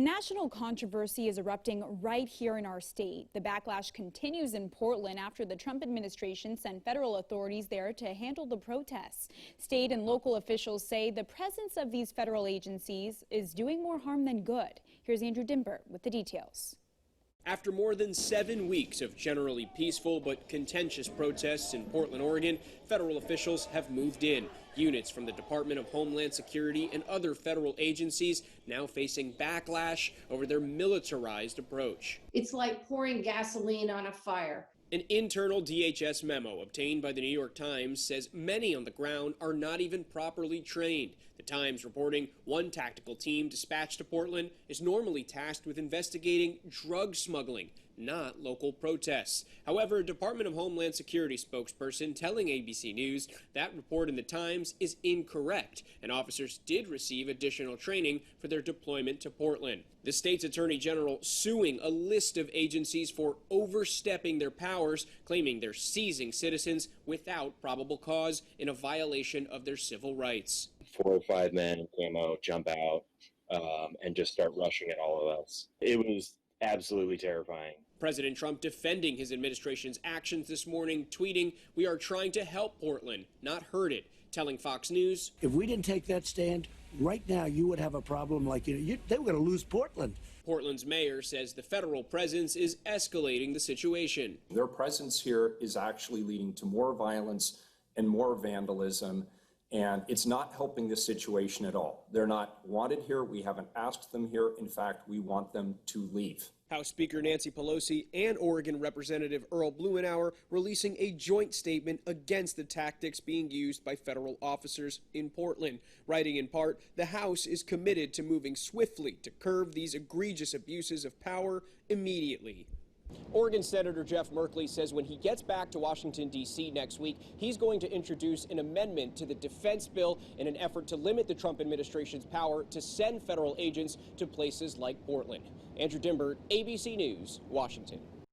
national controversy is erupting right here in our state. The backlash continues in Portland after the Trump administration sent federal authorities there to handle the protests. State and local officials say the presence of these federal agencies is doing more harm than good. Here's Andrew Dimber with the details. After more than 7 weeks of generally peaceful but contentious protests in Portland, Oregon, federal officials have moved in. Units from the Department of Homeland Security and other federal agencies now facing backlash over their militarized approach. It's like pouring gasoline on a fire. An internal DHS memo obtained by the New York Times says many on the ground are not even properly trained. The Times reporting one tactical team dispatched to Portland is normally tasked with investigating drug smuggling, not local protests. However, a Department of Homeland Security spokesperson telling ABC News that report in the Times is incorrect, and officers did receive additional training for their deployment to Portland. The state's attorney general suing a list of agencies for overstepping their powers, claiming they're seizing citizens without probable cause in a violation of their civil rights. 4 or 5 men in camo jump out and just start rushing at all of us. It was absolutely terrifying. President Trump defending his administration's actions this morning, tweeting, "We are trying to help Portland, not hurt it," telling Fox News, "If we didn't take that stand, right now you would have a problem like they were going to lose Portland." Portland's mayor says the federal presence is escalating the situation. Their presence here is actually leading to more violence and more vandalism, and it's not helping the situation at all. They're not wanted here. We haven't asked them here. In fact, we want them to leave. House Speaker Nancy Pelosi and Oregon Representative Earl Blumenauer releasing a joint statement against the tactics being used by federal officers in Portland, writing in part, "The House is committed to moving swiftly to curb these egregious abuses of power immediately." Oregon Senator Jeff Merkley says when he gets back to Washington, D.C. next week, he's going to introduce an amendment to the defense bill in an effort to limit the Trump administration's power to send federal agents to places like Portland. Andrew Dimber, ABC News, Washington.